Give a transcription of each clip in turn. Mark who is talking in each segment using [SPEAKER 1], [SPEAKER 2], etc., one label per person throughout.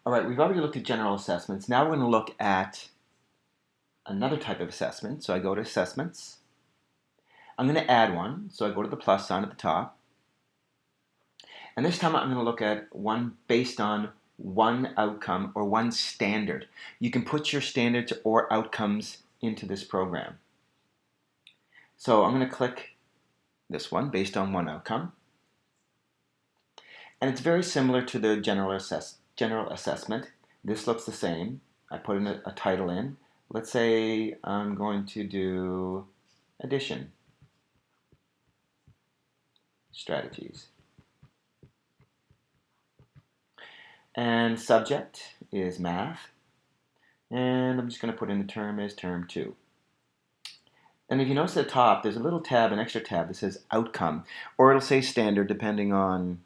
[SPEAKER 1] All right, we've already looked at general assessments. Now we're going to look at another type of assessment. So I go to assessments. I'm going to add one. So I go to the plus sign at the top. And this time I'm going to look at one based on one outcome or one standard. You can put your standards or outcomes into this program. So I'm going to click this one based on one outcome. And it's very similar to the general assessment. This looks the same. I put in a title in. Let's say I'm going to do addition strategies. And subject is math. And I'm just going to put in the term as term 2. And if you notice at the top, there's a little tab, an extra tab that says outcome, or it'll say standard depending on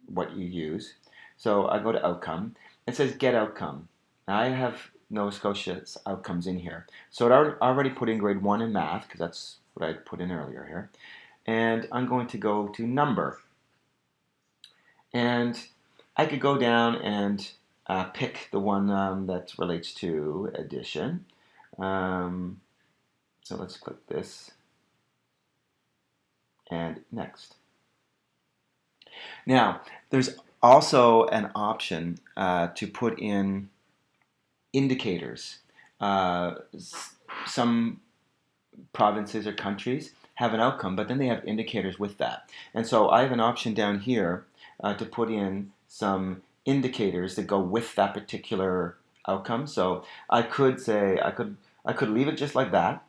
[SPEAKER 1] what you use. So I go to outcome. It says get outcome. Now I have Nova Scotia's outcomes in here. So I already put in grade 1 in math, because that's what I put in earlier here. And I'm going to go to number. And I could go down and pick the one that relates to addition. So let's click this. And next. Now, there's also an option to put in indicators. Some provinces or countries have an outcome, but then they have indicators with that. And so I have an option down here to put in some indicators that go with that particular outcome. So I could say, I could leave it just like that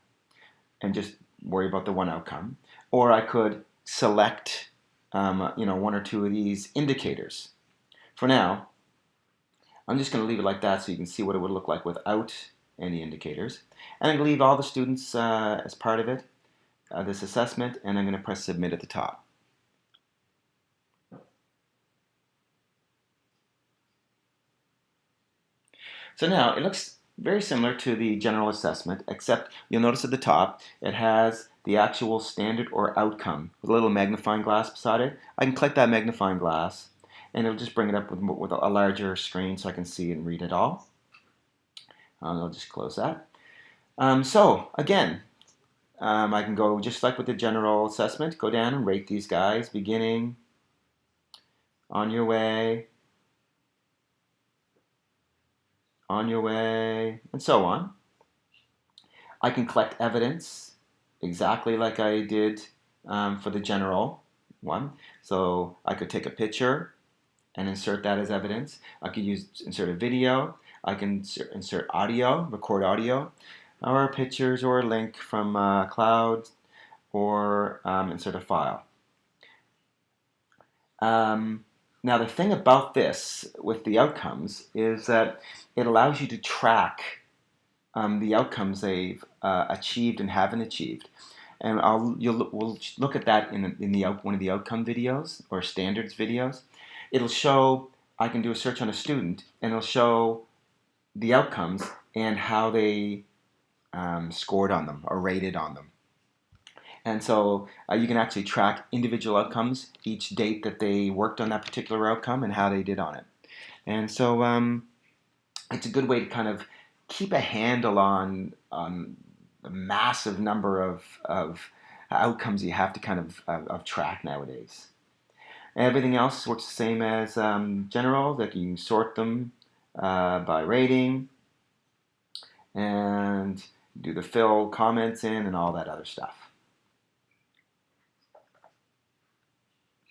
[SPEAKER 1] and just worry about the one outcome. Or I could select one or two of these indicators. For now, I'm just going to leave it like that so you can see what it would look like without any indicators. And I'm going to leave all the students as part of it, this assessment, and I'm going to press submit at the top. So now it looks very similar to the general assessment, except you'll notice at the top it has the actual standard or outcome with a little magnifying glass beside it. I can click that magnifying glass and it'll just bring it up with a larger screen so I can see and read it all. I'll just close that. So again, I can go just like with the general assessment, go down and rate these guys, beginning, on your way, and so on. I can collect evidence exactly like I did for the general one. So I could take a picture and insert that as evidence. I could insert a video. I can insert audio, record audio, or pictures or a link from cloud, or insert a file. Now the thing about this with the outcomes is that it allows you to track the outcomes they've achieved and haven't achieved. And we'll look at that in one of the outcome videos or standards videos. It'll show, I can do a search on a student, and it'll show the outcomes and how they scored on them or rated on them. And so you can actually track individual outcomes, each date that they worked on that particular outcome and how they did on it. And so it's a good way to kind of keep a handle on the massive number of outcomes you have to kind of track nowadays. Everything else works the same as general, that you can sort them by rating and do the fill comments in and all that other stuff.